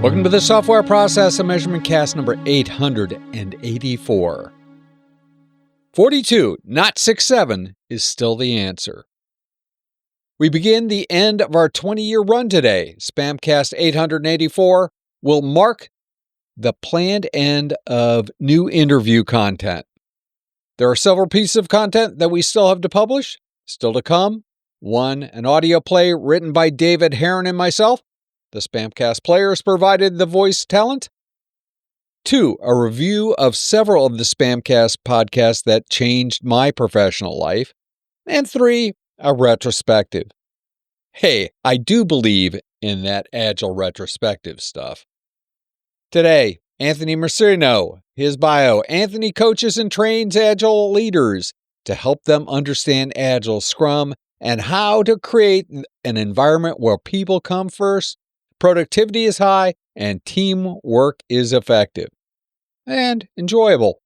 Welcome to the Software Process and Measurement Cast number 884. 42, not 67, is still the answer. We begin the end of our 20-year run today. SPaMCAST 884 will mark the planned end of new interview content. There are several pieces of content that we still have to publish, still to come. One, an audio play written by David Herron and myself. The SPaMCAST players provided the voice talent. 2, a review of several of the SPaMCAST podcasts that changed my professional life. And 3, a retrospective. Hey, I do believe in that Agile retrospective stuff. Today, Anthony Mersino, his bio. Anthony coaches and trains Agile leaders to help them understand Agile, Scrum, and how to create an environment where people come first, productivity is high, and teamwork is effective and enjoyable.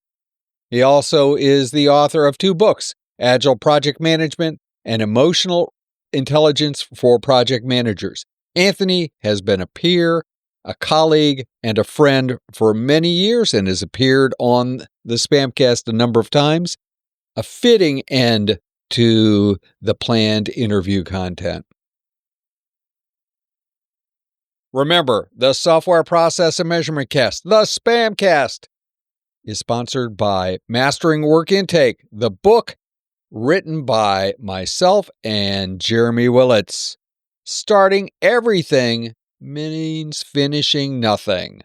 He also is the author of 2 books, Agile Project Management and Emotional Intelligence for Project Managers. Anthony has been a peer, a colleague, and a friend for many years and has appeared on the SPaMCAST a number of times. A fitting end to the planned interview content. Remember, the Software Process and Measurement Cast, the SPaMCAST, is sponsored by Mastering Work Intake, the book written by myself and Jeremy Willits. Starting everything means finishing nothing.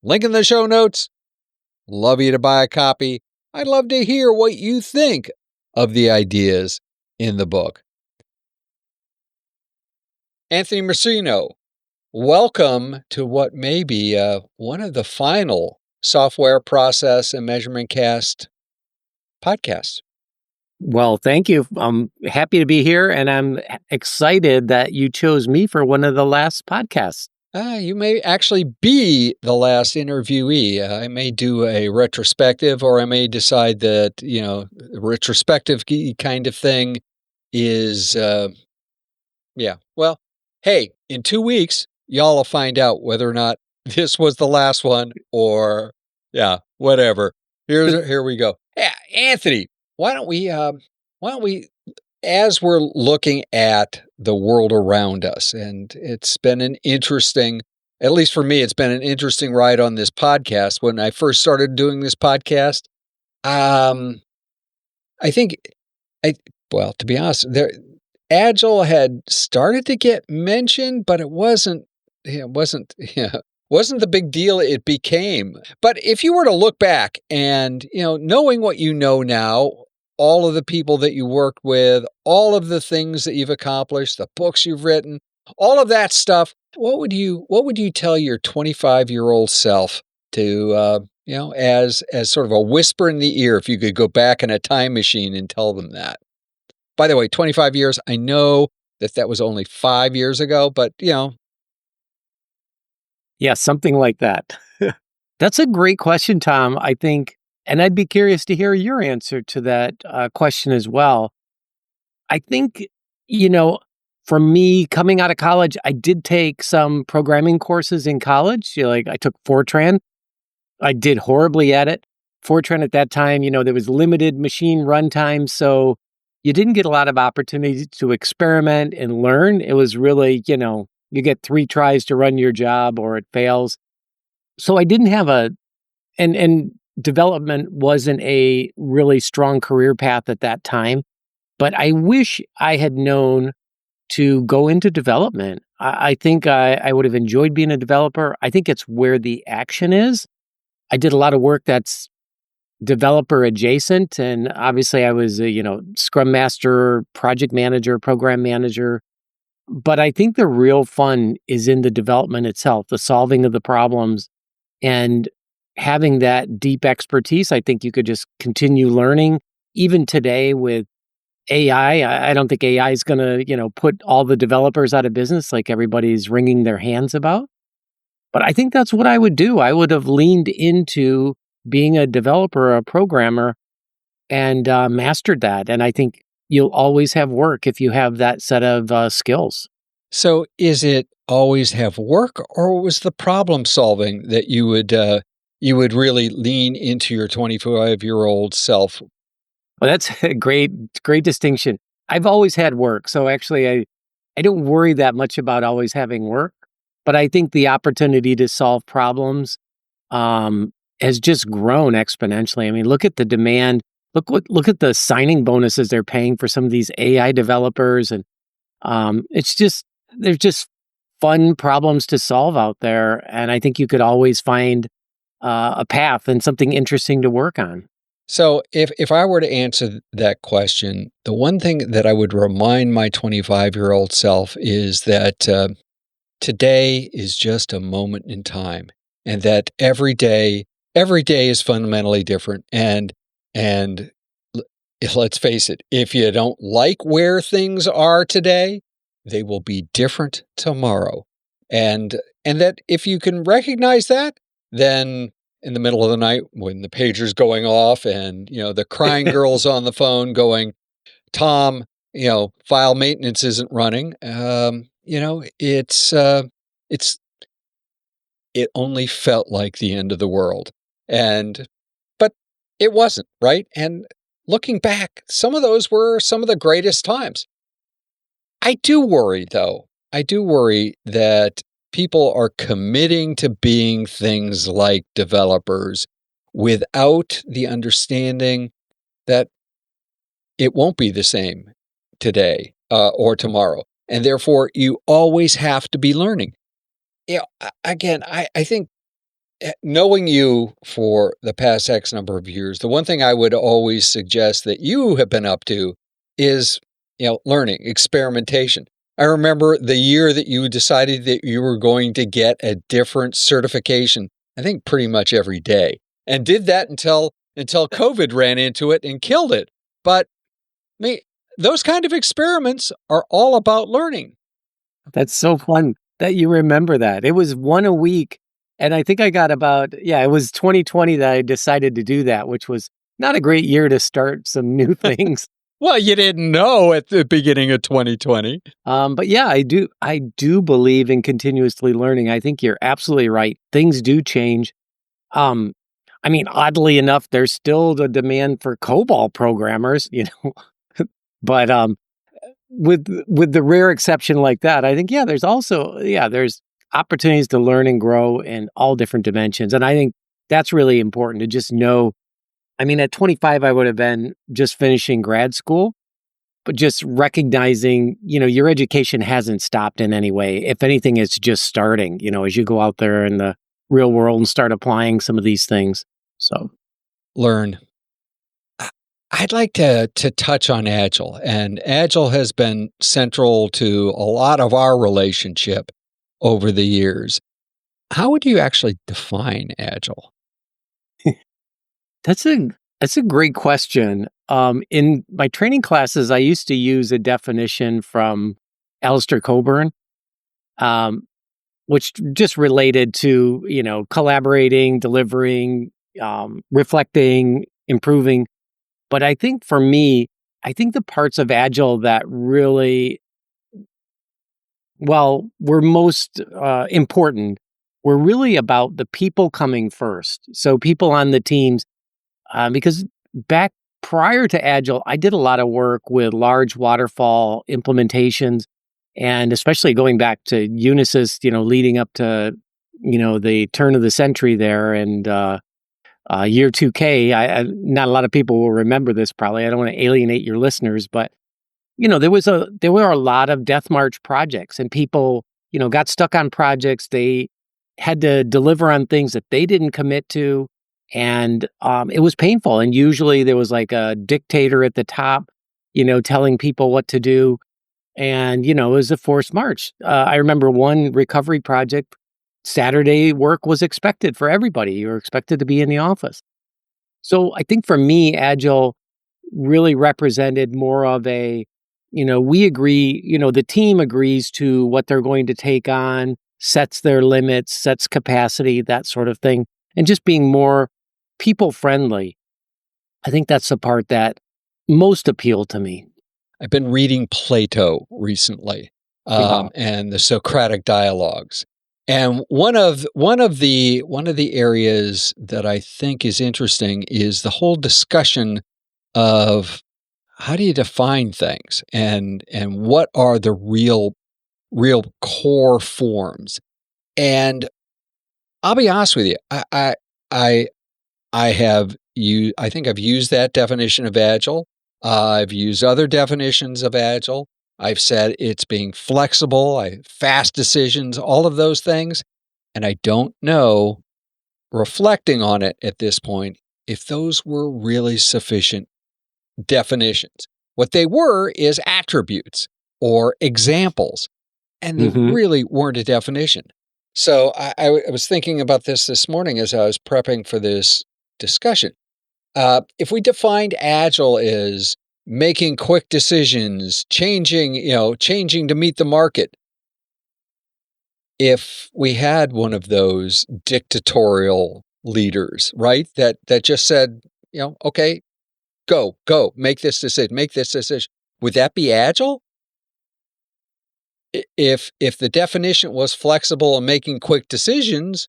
Link in the show notes. Love you to buy a copy. I'd love to hear what you think of the ideas in the book. Anthony Mersino, welcome to what may be one of the final Software Process and Measurement Cast podcasts. Well, thank you. I'm happy to be here, and I'm excited that you chose me for one of the last podcasts. You may actually be the last interviewee. I may do a retrospective, or I may decide that, retrospective kind of thing is, Well, hey, in 2 weeks, y'all will find out whether or not this was the last one or, whatever. Here we go. Hey, Anthony, why don't we, as we're looking at the world around us, and it's been an interesting, at least for me, it's been an interesting ride on this podcast. When I first started doing this podcast, to be honest, Agile had started to get mentioned, but it wasn't the big deal it became. But if you were to look back and, knowing what you know now, all of the people that you worked with, all of the things that you've accomplished, the books you've written, all of that stuff, what would you tell your 25-year-old self to, as sort of a whisper in the ear, if you could go back in a time machine and tell them that? By the way, 25 years, I know that was only 5 years ago, but, Yeah, something like that. That's a great question, Tom, I think. And I'd be curious to hear your answer to that question as well. I think, for me, coming out of college, I did take some programming courses in college. I took Fortran. I did horribly at it. Fortran at that time, there was limited machine runtime, so you didn't get a lot of opportunities to experiment and learn. It was really, you get 3 tries to run your job or it fails. So I didn't have and development wasn't a really strong career path at that time. But I wish I had known to go into development. I think I would have enjoyed being a developer. I think it's where the action is. I did a lot of work that's developer adjacent. And obviously I was a, Scrum Master, project manager, program manager. But I think the real fun is in the development itself, the solving of the problems, and having that deep expertise. I think you could just continue learning. Even today with AI, I don't think AI is going to, put all the developers out of business like everybody's wringing their hands about. But I think that's what I would do. I would have leaned into being a developer, a programmer, and mastered that. And I think you'll always have work if you have that set of skills. So is it always have work, or was the problem solving that you would really lean into your 25-year-old self? Well, that's a great distinction. I've always had work, so actually I don't worry that much about always having work, but I think the opportunity to solve problems um, has just grown exponentially. I mean, look at the demand. Look at the signing bonuses they're paying for some of these AI developers, and it's just there's just fun problems to solve out there, and I think you could always find a path and something interesting to work on. So if I were to answer that question, the one thing that I would remind my 25-year-old self is that today is just a moment in time, and that every day is fundamentally different. And l- let's face it, if you don't like where things are today, they will be different tomorrow. And that if you can recognize that, then in the middle of the night when the pager's going off and the crying girl's on the phone going, Tom, file maintenance isn't running. It's it only felt like the end of the world, and but it wasn't, right? And looking back, some of those were some of the greatest times. I do worry, though. I do worry that people are committing to being things like developers without the understanding that it won't be the same today or tomorrow. And therefore, you always have to be learning. Again, I think knowing you for the past X number of years, the one thing I would always suggest that you have been up to is, learning, experimentation. I remember the year that you decided that you were going to get a different certification, I think pretty much every day, and did that until COVID ran into it and killed it. But me, those kind of experiments are all about learning. That's so fun that you remember that. It was one a week. And I think I got it was 2020 that I decided to do that, which was not a great year to start some new things. Well, you didn't know at the beginning of 2020. But yeah, I do believe in continuously learning. I think you're absolutely right. Things do change. Um, I mean, oddly enough, there's still the demand for COBOL programmers, but with the rare exception like that, I think there's opportunities to learn and grow in all different dimensions, and I think that's really important to just know. I mean, at 25, I would have been just finishing grad school, but just recognizing, your education hasn't stopped in any way. If anything, it's just starting. As you go out there in the real world and start applying some of these things. So Learn. I'd like to touch on Agile, and Agile has been central to a lot of our relationship over the years. How would you actually define Agile? That's a great question. In my training classes, I used to use a definition from Alistair Coburn, um, which just related to collaborating, delivering, reflecting, improving. But I think for me, I think the parts of Agile that really were most important were really about the people coming first. So people on the teams, because back prior to Agile, I did a lot of work with large waterfall implementations, and especially going back to Unisys, leading up to, the turn of the century there and year 2K. Not a lot of people will remember this probably. I don't want to alienate your listeners, but there were a lot of death march projects, and people, got stuck on projects. They had to deliver on things that they didn't commit to. And it was painful. And usually there was like a dictator at the top, telling people what to do. And, it was a forced march. I remember one recovery project, Saturday work was expected for everybody. You were expected to be in the office. So I think for me, Agile really represented more of a, we agree, the team agrees to what they're going to take on, sets their limits, sets capacity, that sort of thing. And just being more people friendly. I think that's the part that most appealed to me. I've been reading Plato recently, Yeah. and the Socratic dialogues. And one of the areas that I think is interesting is the whole discussion of how do you define things and what are the real core forms. And I'll be honest with you, I have used, I think I've used that definition of Agile. I've used other definitions of Agile. I've said it's being flexible, fast decisions, all of those things. And I don't know, reflecting on it at this point, if those were really sufficient definitions. What they were is attributes or examples, and they Hmm. really weren't a definition. So I was thinking about this morning as I was prepping for this discussion. If we defined Agile as making quick decisions, changing to meet the market, if we had one of those dictatorial leaders, right, that just said, okay, go, make this decision, would that be Agile? If the definition was flexible and making quick decisions,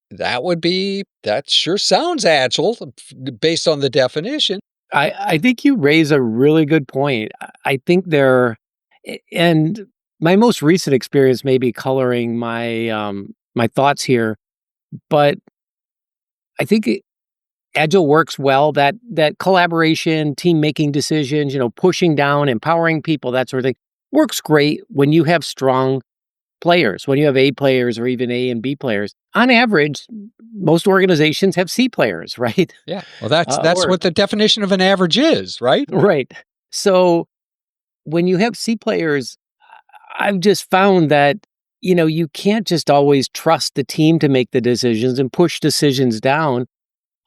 that sure sounds Agile based on the definition. I think you raise a really good point. I think and my most recent experience may be coloring my thoughts here, but I think Agile works well. That collaboration, team making decisions, pushing down, empowering people, that sort of thing, works great when you have strong players, when you have A players or even A and B players. On average, most organizations have C players, right? Yeah. Well, that's Or what the definition of an average is, right? right. So when you have C players, I've just found that you can't just always trust the team to make the decisions and push decisions down.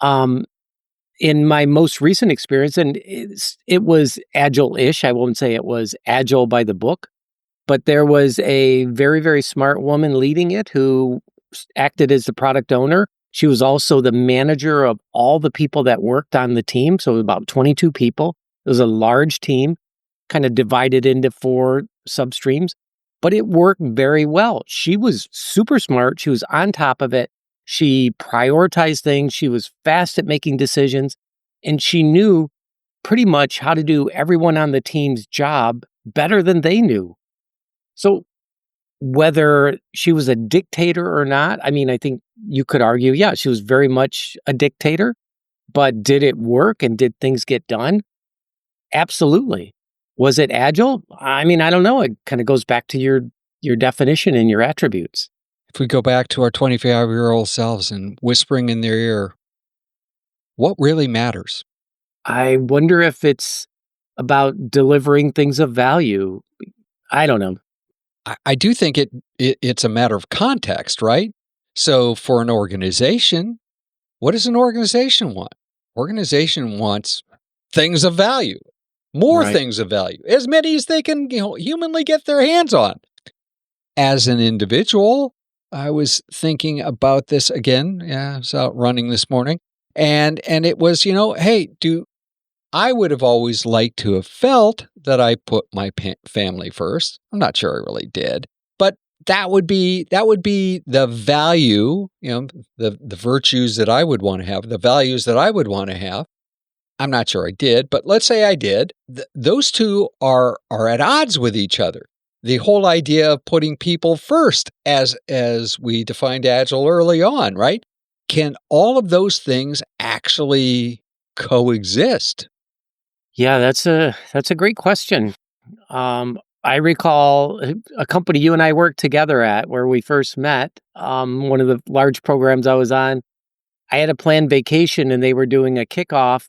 Um, in my most recent experience, and it was Agile-ish. I won't say it was Agile by the book, but there was a very, very smart woman leading it who acted as the product owner. She was also the manager of all the people that worked on the team. So about 22 people. It was a large team, kind of divided into 4 substreams, but it worked very well. She was super smart. She was on top of it. She prioritized things. She was fast at making decisions, and she knew pretty much how to do everyone on the team's job better than they knew. So whether she was a dictator or not, I mean, I think you could argue, yeah, she was very much a dictator, but did it work and did things get done? Absolutely. Was it Agile? I mean, I don't know. It kind of goes back to your definition and your attributes. If we go back to our 25-year-old selves and whispering in their ear, what really matters? I wonder if it's about delivering things of value. I don't know. I do think it's a matter of context, right? So for an organization, what does an organization want? Organization wants things of value, more Right. things of value, as many as they can, humanly get their hands on. As an individual, I was thinking about this again. Yeah, I was out running this morning, and it was, hey, I would have always liked to have felt that I put my family first. I'm not sure I really did, but that would be the value, the virtues that I would want to have, the values that I would want to have. I'm not sure I did, but let's say I did. Those two are at odds with each other. The whole idea of putting people first, as we defined Agile early on, right? Can all of those things actually coexist? Yeah, that's a great question. I recall a company you and I worked together at where we first met. One of the large programs I was on, I had a planned vacation and they were doing a kickoff,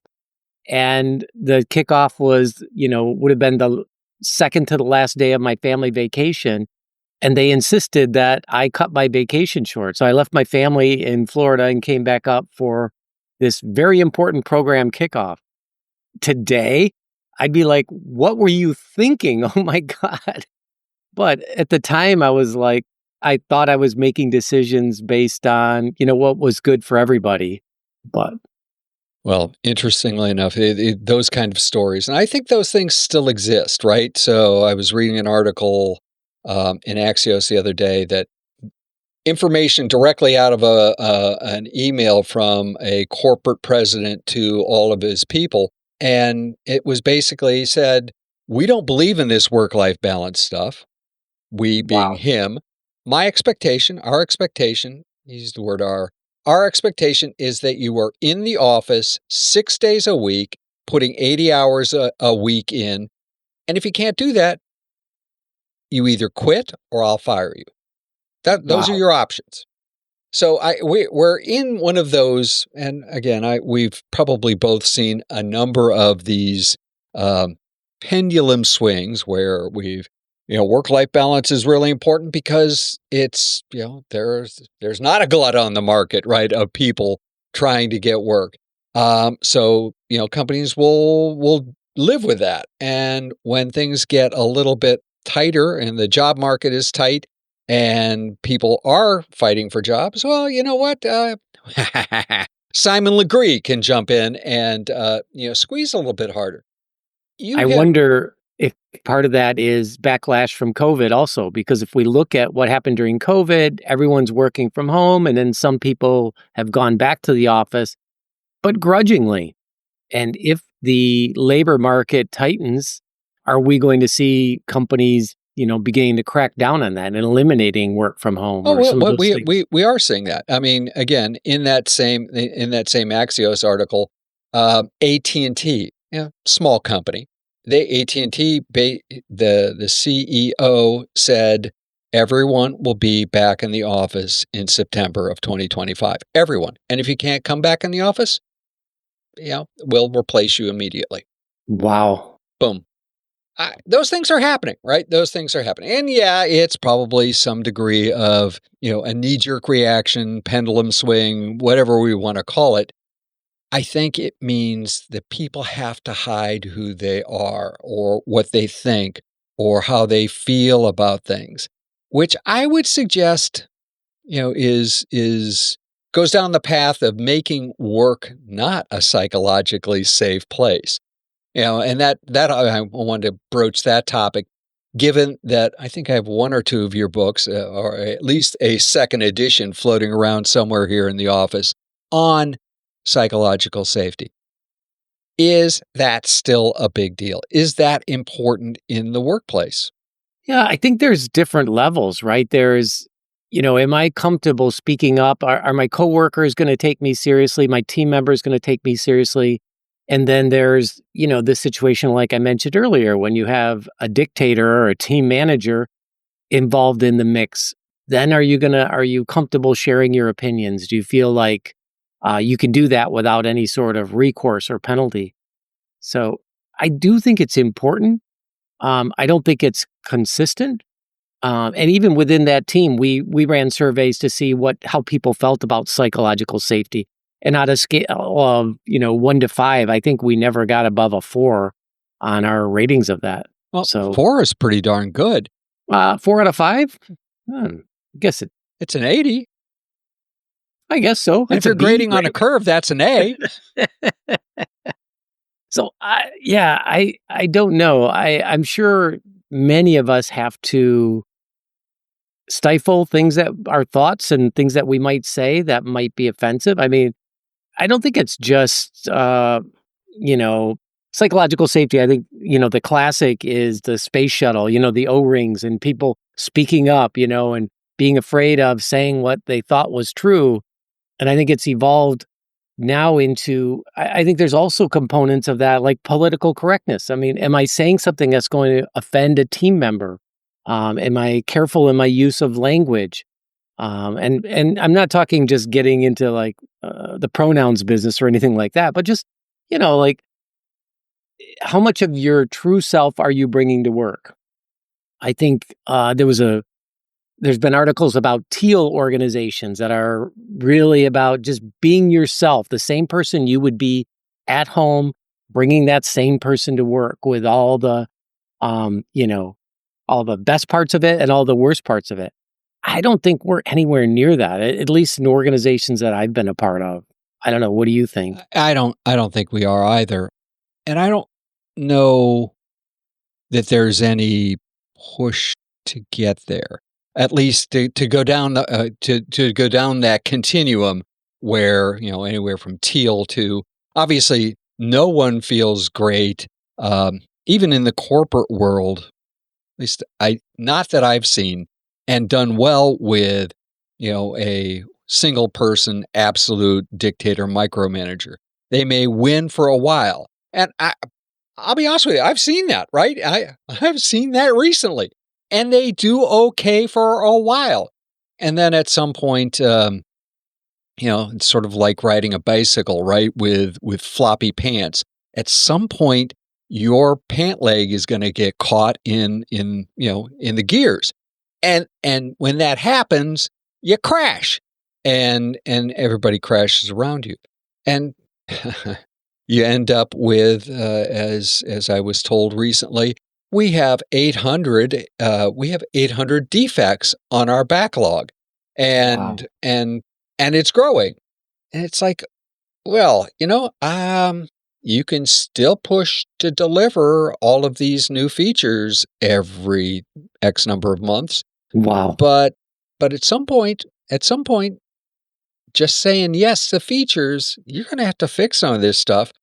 and the kickoff was, would have been the second to the last day of my family vacation. And they insisted that I cut my vacation short. So I left my family in Florida and came back up for this very important program kickoff. Today, I'd be like, what were you thinking? Oh my God. But at the time, I was like, I thought I was making decisions based on, what was good for everybody. But Well, interestingly enough, those kind of stories, and I think those things still exist, right? So I was reading an article in Axios the other day that information directly out of an email from a corporate president to all of his people, and it was basically said, "We don't believe in this work-life balance stuff." We being Wow. him. My expectation, our expectation, he used the word our expectation is that you are in the office 6 days a week, putting 80 hours a week in. And if you can't do that, you either quit or I'll fire you. Those are Wow. your options. So we're in one of those, and again, we've probably both seen a number of these um, pendulum swings where work-life balance is really important because it's there's not a glut on the market, right, of people trying to get work. So companies will live with that, and when things get a little bit tighter and the job market is tight and people are fighting for jobs, well, you know what? Simon Legree can jump in and squeeze a little bit harder. You I hit wonder if part of that is backlash from COVID also, because if we look at what happened during COVID, everyone's working from home, and then some people have gone back to the office, but grudgingly. And if the labor market tightens, are we going to see companies, beginning to crack down on that and eliminating work from home Oh, or well, some of those things? we are seeing that. I mean, again, in that same Axios article, AT&T, small company, AT&T, the CEO said everyone will be back in the office in September of 2025. Everyone, and if you can't come back in the office, we'll replace you immediately. Wow. Boom. Those things are happening, right? Those things are happening. And yeah, it's probably some degree of, a knee-jerk reaction, pendulum swing, whatever we want to call it. I think it means that people have to hide who they are or what they think or how they feel about things, which I would suggest, is goes down the path of making work not a psychologically safe place. And that I wanted to broach that topic, given that I think I have one or two of your books, or at least a second edition floating around somewhere here in the office on psychological safety. Is that still a big deal? Is that important in the workplace? Yeah, I think there's different levels, right? There's, am I comfortable speaking up? Are my coworkers going to take me seriously? My team members going to take me seriously? And then there's, this situation like I mentioned earlier, when you have a dictator or a team manager involved in the mix, then are you comfortable sharing your opinions? Do you feel like you can do that without any sort of recourse or penalty? So I do think it's important. I don't think it's consistent. And even within that team, we ran surveys to see how people felt about psychological safety. And on a scale of 1 to 5, I think we never got above a 4 on our ratings of that. Well, So 4 is pretty darn good. 4 out of 5. I guess It's an 80. I guess so. And if you're grading on a curve, that's an A. So I don't know. I'm sure many of us have to stifle things that our thoughts and things that we might say that might be offensive. I mean, I don't think it's just psychological safety. I think the classic is the space shuttle. The O-rings and people speaking up. And being afraid of saying what they thought was true. And I think it's evolved now into, I think there's also components of that, like political correctness. I mean, am I saying something that's going to offend a team member? Am I careful in my use of language? And I'm not talking just getting into like the pronouns business or anything like that, but just, like how much of your true self are you bringing to work? I think there's been articles about teal organizations that are really about just being yourself, the same person you would be at home, bringing that same person to work with all the, all the best parts of it and all the worst parts of it. I don't think we're anywhere near that, at least in organizations that I've been a part of. I don't know. What do you think? I don't think we are either. And I don't know that there's any push to get there. At least to go down to go down that continuum where, anywhere from teal to, obviously no one feels great, even in the corporate world, at least not that I've seen and done well with, a single person, absolute dictator micromanager. They may win for a while. And I'll be honest with you, I've seen that, right? I've seen that recently. And they do okay for a while. And then at some point, it's sort of like riding a bicycle, right? With floppy pants. At some point, your pant leg is going to get caught in the gears. And when that happens, you crash. And everybody crashes around you. And you end up with, as I was told recently, we have 800 defects on our backlog, and it's growing. And it's like, well, you can still push to deliver all of these new features every X number of months. Wow. But at some point, just saying yes to features, you're going to have to fix some of this stuff,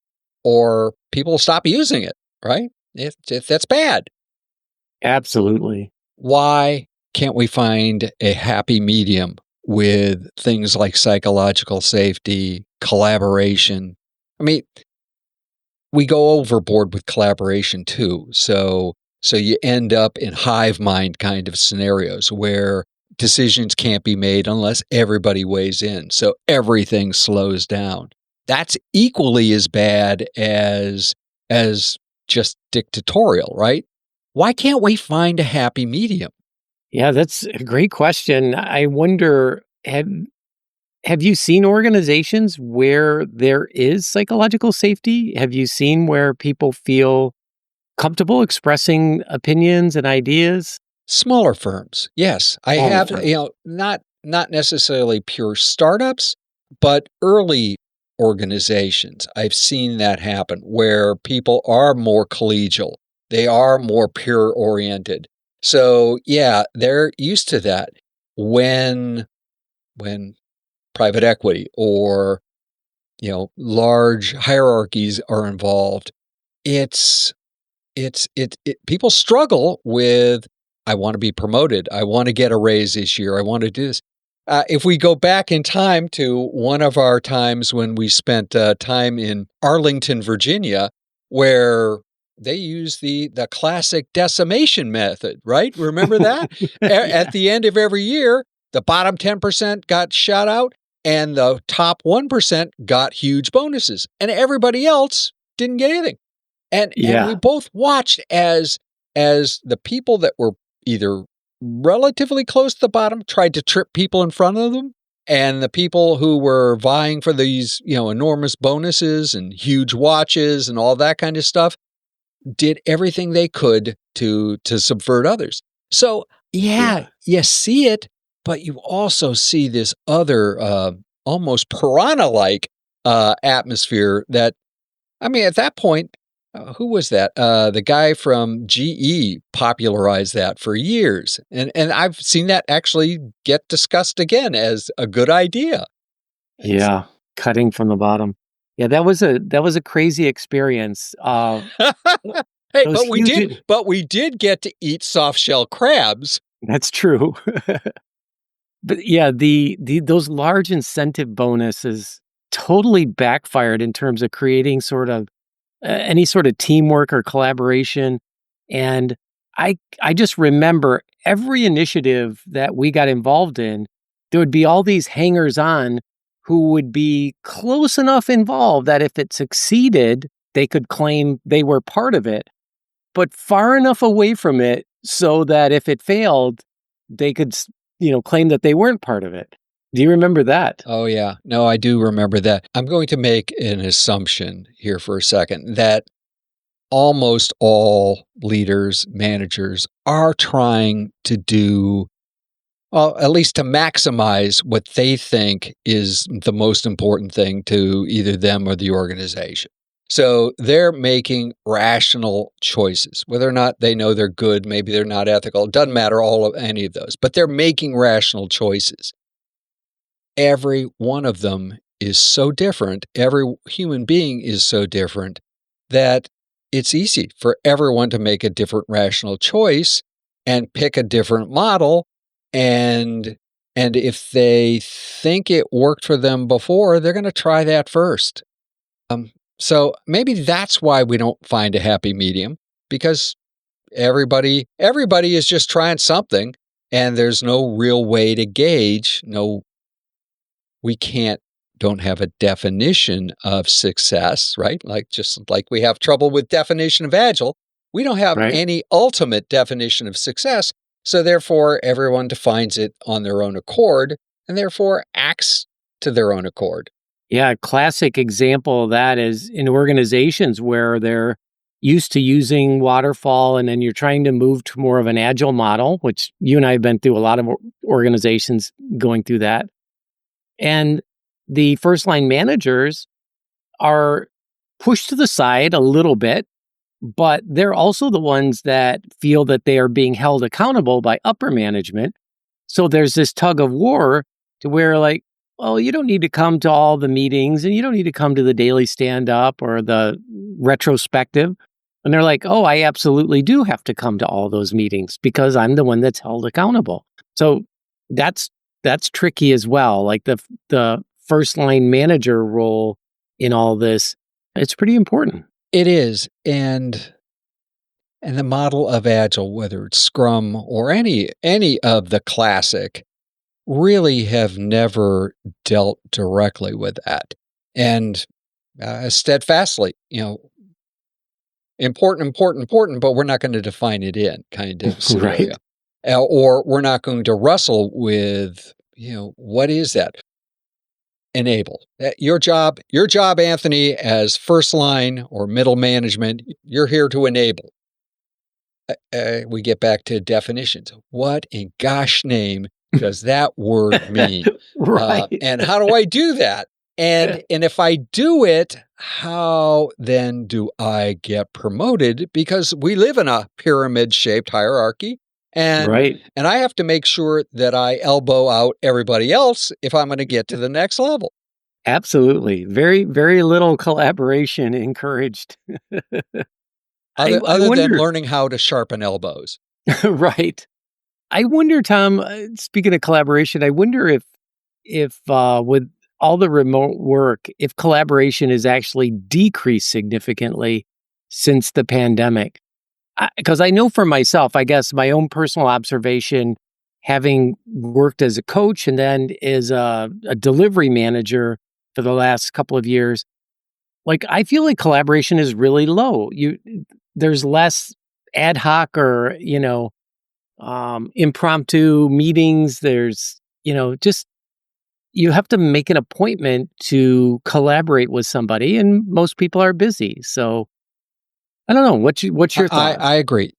or people will stop using it, right? If that's bad. Absolutely. Why can't we find a happy medium with things like psychological safety, collaboration? I mean, we go overboard with collaboration too. So you end up in hive mind kind of scenarios where decisions can't be made unless everybody weighs in. So everything slows down. That's equally as bad as just dictatorial, right? Why can't we find a happy medium? Yeah, that's a great question. I wonder, have you seen organizations where there is psychological safety? Have you seen where people feel comfortable expressing opinions and ideas? Smaller firms, yes. I have, not necessarily pure startups, but early organizations. I've seen that happen where people are more collegial. They are more peer-oriented. So, yeah, they're used to that. When private equity or, large hierarchies are involved, people struggle with, I want to be promoted. I want to get a raise this year. I want to do this. If we go back in time to one of our times when we spent time in Arlington, Virginia, where they used the classic decimation method, right? Remember that? At the end of every year, the bottom 10% got shot out and the top 1% got huge bonuses, and everybody else didn't get anything. And we both watched as the people that were either relatively close to the bottom tried to trip people in front of them, and the people who were vying for these, enormous bonuses and huge watches and all that kind of stuff did everything they could to subvert others. So, you see it, but you also see this other almost piranha-like atmosphere that, at that point, who was that? The guy from GE popularized that for years. And I've seen that actually get discussed again as a good idea. Yeah, cutting from the bottom. Yeah, that was a crazy experience. Hey, but we did get to eat soft shell crabs. That's true. But yeah, those large incentive bonuses totally backfired in terms of creating sort of any sort of teamwork or collaboration. And I just remember every initiative that we got involved in, there would be all these hangers-on who would be close enough involved that if it succeeded, they could claim they were part of it, but far enough away from it so that if it failed, they could, claim that they weren't part of it. Do you remember that? Oh, yeah. No, I do remember that. I'm going to make an assumption here for a second that almost all leaders, managers are trying to do well, at least to maximize what they think is the most important thing to either them or the organization. So they're making rational choices, whether or not they know they're good, maybe they're not ethical. It doesn't matter any of those, but they're making rational choices. Every one of them is so different. Every human being is so different that it's easy for everyone to make a different rational choice and pick a different model. And if they think it worked for them before, they're going to try that first. So maybe that's why we don't find a happy medium, because everybody is just trying something, and there's no real way to gauge. We don't have a definition of success, right? Just like we have trouble with definition of Agile, we don't have any ultimate definition of success. So therefore, everyone defines it on their own accord and therefore acts to their own accord. Yeah, a classic example of that is in organizations where they're used to using waterfall, and then you're trying to move to more of an agile model, which you and I have been through a lot of organizations going through that. And the first line managers are pushed to the side a little bit, but they're also the ones that feel that they are being held accountable by upper management. So there's this tug of war to where well, you don't need to come to all the meetings, and you don't need to come to the daily stand-up or the retrospective. And they're like, oh, I absolutely do have to come to all those meetings because I'm the one that's held accountable. So that's tricky as well. Like the first line manager role in all this, it's pretty important. It is. And the model of Agile, whether it's Scrum or any of the classic, really have never dealt directly with that. And steadfastly, important, but we're not going to define it in kind of scenario. Or we're not going to wrestle with, what is that? Enable. Your job, Anthony, as first line or middle management, you're here to enable. We get back to definitions. What in gosh name does that word mean? And how do I do that? And if I do it, how then do I get promoted? Because we live in a pyramid-shaped hierarchy. And I have to make sure that I elbow out everybody else if I'm going to get to the next level. Absolutely. Very, very little collaboration encouraged. Other than learning how to sharpen elbows. Right. I wonder, Tom, speaking of collaboration, I wonder if with all the remote work, if collaboration has actually decreased significantly since the pandemic. Because I know for myself, I guess my own personal observation, having worked as a coach and then as a delivery manager for the last couple of years, I feel like collaboration is really low. There's less ad hoc or, impromptu meetings. There's, just you have to make an appointment to collaborate with somebody, and most people are busy. So I don't know. What's your thought? I agree.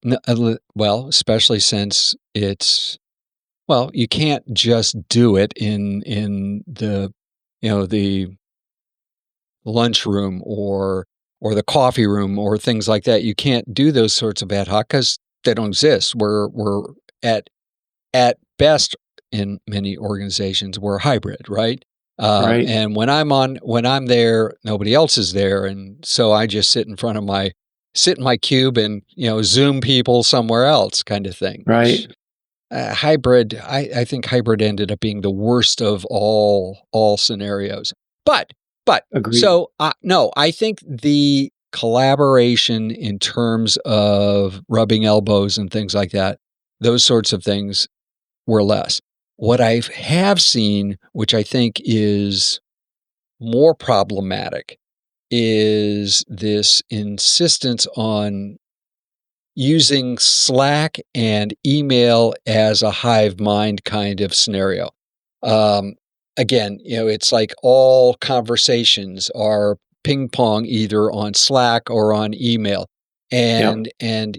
Well, especially since you can't just do it in the, the lunchroom or the coffee room or things like that. You can't do those sorts of ad hoc because they don't exist. We're at best in many organizations, we're hybrid, right? And when I'm there, nobody else is there, and so I just sit in my cube and Zoom people somewhere else, kind of thing. Right. Hybrid. I think hybrid ended up being the worst of all scenarios. But agreed. So no, I think the collaboration in terms of rubbing elbows and things like that, those sorts of things were less. What I have seen, which I think is more problematic, is this insistence on using Slack and email as a hive mind kind of scenario. Again, it's like all conversations are ping pong either on Slack or on email. And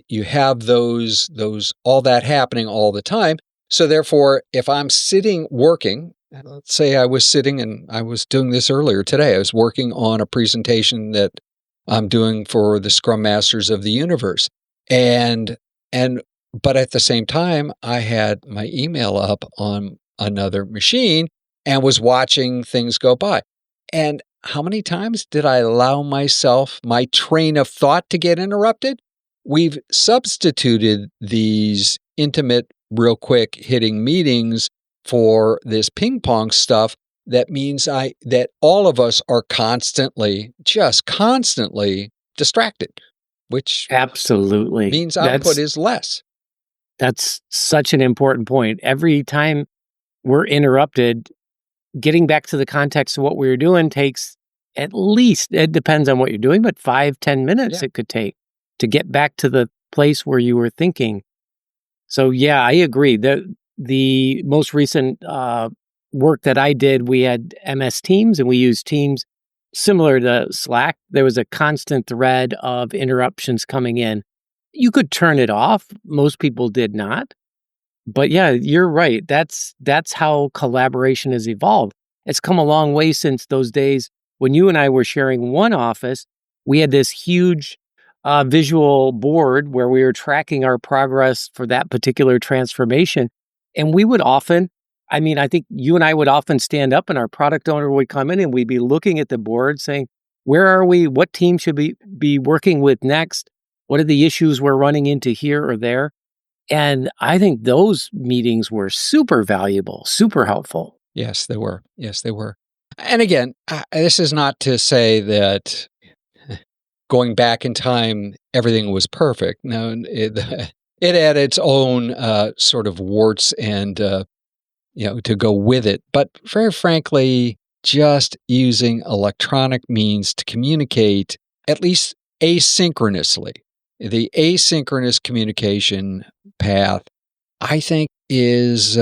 you have those all that happening all the time. So therefore, if I'm sitting working, let's say I was sitting and I was doing this earlier today, I was working on a presentation that I'm doing for the Scrum Masters of the universe. But at the same time, I had my email up on another machine and was watching things go by. And how many times did I allow myself, my train of thought to get interrupted? We've substituted these intimate, real quick hitting meetings for this ping pong stuff. That means that all of us are constantly distracted, which Absolutely means output is less. That's such an important point. Every time we're interrupted, getting back to the context of what we were doing takes at least, it depends on what you're doing, but 5-10 minutes it could take to get back to the place where you were thinking. So yeah, I agree. The most recent work that I did, we had MS Teams and we used Teams similar to Slack. There was a constant thread of interruptions coming in. You could turn it off. Most people did not. But yeah, you're right. That's how collaboration has evolved. It's come a long way since those days when you and I were sharing one office. We had this huge visual board where we were tracking our progress for that particular transformation. And we would often, I think you and I would often stand up and our product owner would come in and we'd be looking at the board saying, where are we? What team should we be working with next? What are the issues we're running into here or there? And I think those meetings were super valuable, super helpful. Yes, they were. And again, this is not to say that going back in time, everything was perfect. No, it had its own sort of warts and, to go with it. But very frankly, just using electronic means to communicate, at least asynchronously, the asynchronous communication path, I think, is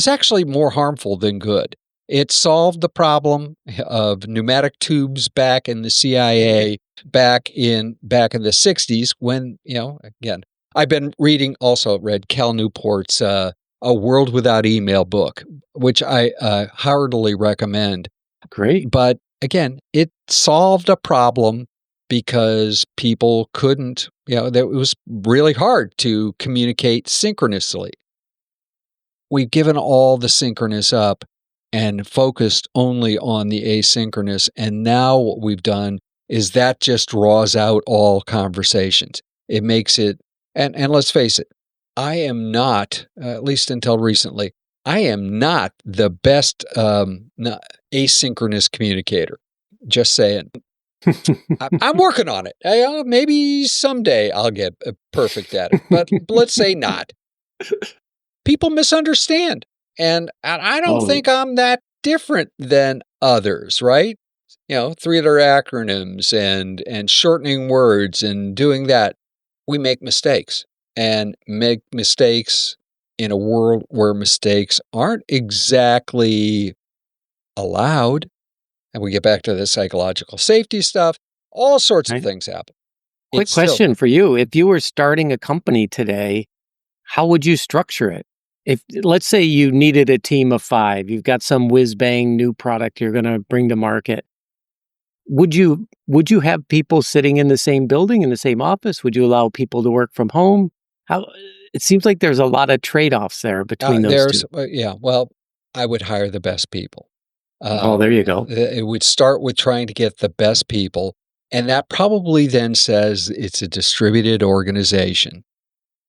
actually more harmful than good. It solved the problem of pneumatic tubes back in the CIA back in the 60s when, again, I've been read Cal Newport's A World Without Email book, which I heartily recommend. Great. But again, it solved a problem because people couldn't, it was really hard to communicate synchronously. We've given all the synchronous up and focused only on the asynchronous. And now what we've done is that just draws out all conversations. It makes it, and let's face it, I am not, at least until recently, I am not the best asynchronous communicator. Just saying. I'm working on it. Maybe someday I'll get perfect at it, but let's say not. People misunderstand. And I don't think I'm that different than others, right? 3-letter acronyms and shortening words and doing that. We make mistakes and make mistakes in a world where mistakes aren't exactly allowed. And we get back to the psychological safety stuff. All sorts of things happen. Quick question for you. If you were starting a company today, how would you structure it? If, let's say you needed a team of 5, you've got some whiz-bang new product you're going to bring to market. Would you have people sitting in the same building, in the same office? Would you allow people to work from home? It seems like there's a lot of trade-offs there between those two. Well, I would hire the best people. There you go. It would start with trying to get the best people. And that probably then says it's a distributed organization.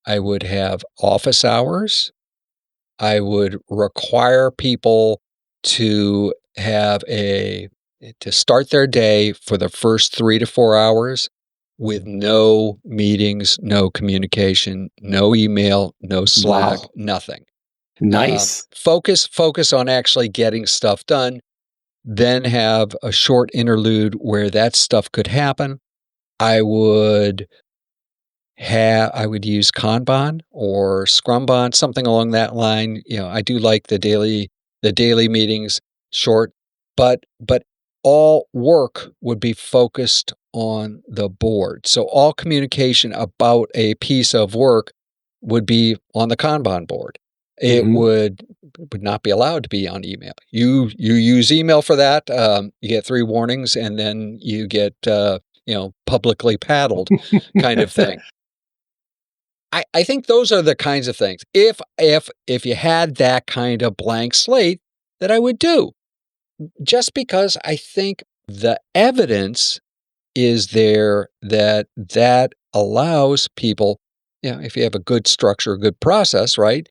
I would have office hours. I would require people to start their day for the first 3 to 4 hours with no meetings, no communication, no email, no Slack, nothing. Nice. Focus on actually getting stuff done, then have a short interlude where that stuff could happen. I would use Kanban or Scrumban, something along that line. I do like the daily meetings, short, but all work would be focused on the board. So all communication about a piece of work would be on the Kanban board. it would not be allowed to be on email. You use email for that. You get 3 warnings, and then you get publicly paddled kind of thing. I think those are the kinds of things. If you had that kind of blank slate, that I would do, just because I think the evidence is there that allows people, if you have a good structure, a good process, right?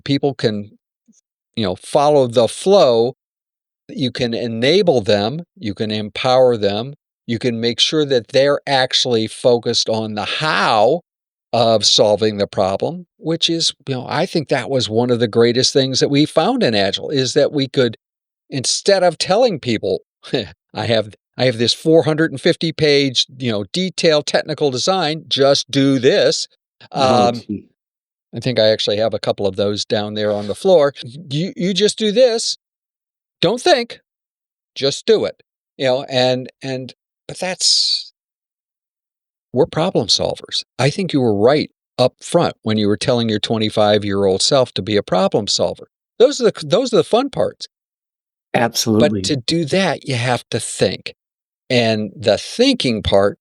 People can, follow the flow. You can enable them, you can empower them, you can make sure that they're actually focused on the how of solving the problem, which is, I think that was one of the greatest things that we found in Agile, is that we could, instead of telling people, I have this 450-page, detailed technical design, just do this. I think I actually have a couple of those down there on the floor. You just do this. Don't think, just do it. But we're problem solvers. I think you were right up front when you were telling your 25-year-old self to be a problem solver. Those are the fun parts. Absolutely. But to do that, you have to think. And the thinking part,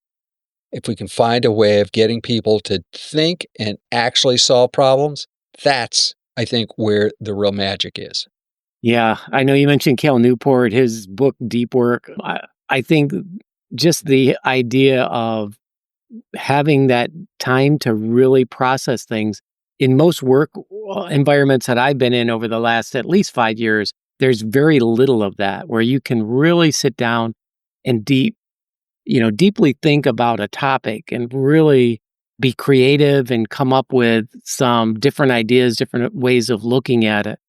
if we can find a way of getting people to think and actually solve problems, that's, I think, where the real magic is. Yeah, I know you mentioned Cal Newport, his book, Deep Work. I think just the idea of having that time to really process things. In most work environments that I've been in over the last at least 5 years, there's very little of that, where you can really sit down and deeply think about a topic and really be creative and come up with some different ideas, different ways of looking at it.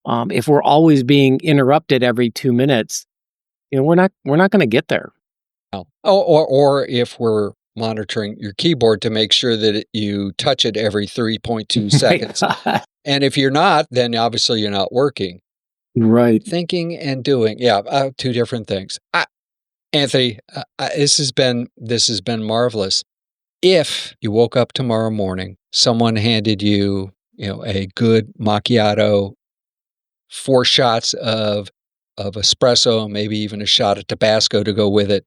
If we're always being interrupted every 2 minutes, we're not going to get there. Or if we're monitoring your keyboard to make sure that you touch it every 3.2 seconds. And if you're not, then obviously you're not working. Right. Thinking and doing. Yeah. 2 different things. Anthony, this has been marvelous. If you woke up tomorrow morning, someone handed you, a good macchiato, 4 shots of espresso, maybe even a shot of Tabasco to go with it.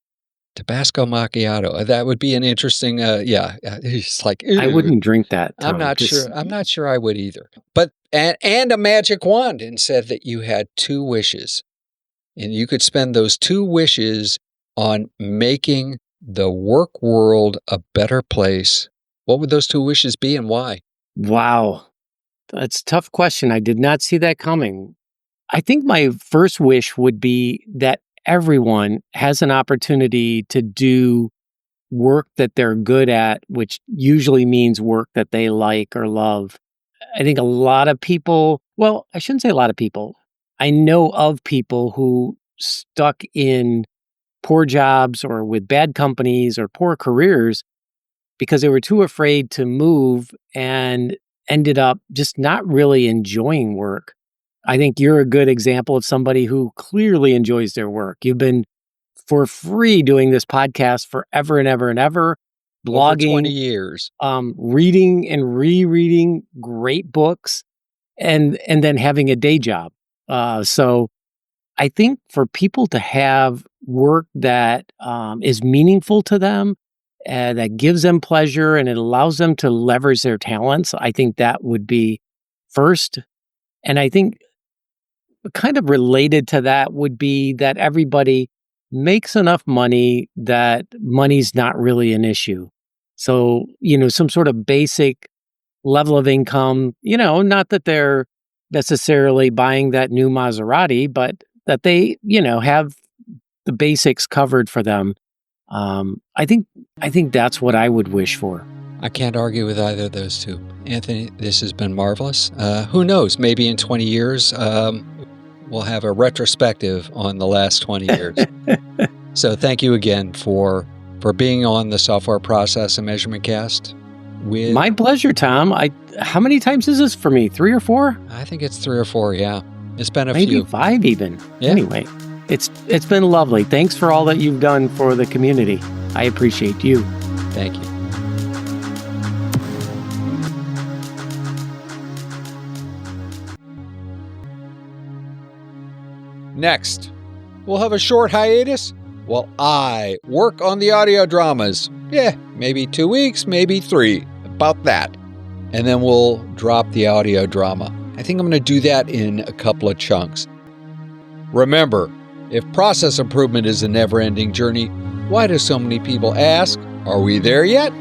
Tabasco macchiato. That would be an interesting. It's like, I wouldn't drink that, Tom. I'm not sure I would either. But and a magic wand, and said that you had 2 wishes, and you could spend those 2 wishes on making the work world a better place. What would those 2 wishes be, and why? Wow, that's a tough question. I did not see that coming. I think my first wish would be that everyone has an opportunity to do work that they're good at, which usually means work that they like or love. I think a lot of people, well, I shouldn't say a lot of people. I know of people who stuck in poor jobs or with bad companies or poor careers because they were too afraid to move and ended up just not really enjoying work. I think you're a good example of somebody who clearly enjoys their work. You've been for free doing this podcast forever and ever and ever, blogging, over 20 years, reading and rereading great books, and then having a day job. So I think for people to have work that is meaningful to them, that gives them pleasure, and it allows them to leverage their talents, I think that would be first. And I think kind of related to that would be that everybody makes enough money that money's not really an issue. So, some sort of basic level of income, not that they're necessarily buying that new Maserati, but that they, have the basics covered for them. I think that's what I would wish for. I can't argue with either of those 2. Anthony, this has been marvelous. Who knows? Maybe in 20 years, we'll have a retrospective on the last 20 years. So thank you again for being on the Software Process and Measurement Cast. My pleasure, Tom. How many times is this for me? 3 or 4? I think it's 3 or 4, yeah. It's been maybe few. 5 even. Yeah. Anyway, it's been lovely. Thanks for all that you've done for the community. I appreciate you. Thank you. Next, we'll have a short hiatus while I work on the audio dramas. Maybe 2 weeks, maybe 3, about that. And then we'll drop the audio drama. I think I'm going to do that in a couple of chunks. Remember, if process improvement is a never-ending journey, why do so many people ask, are we there yet?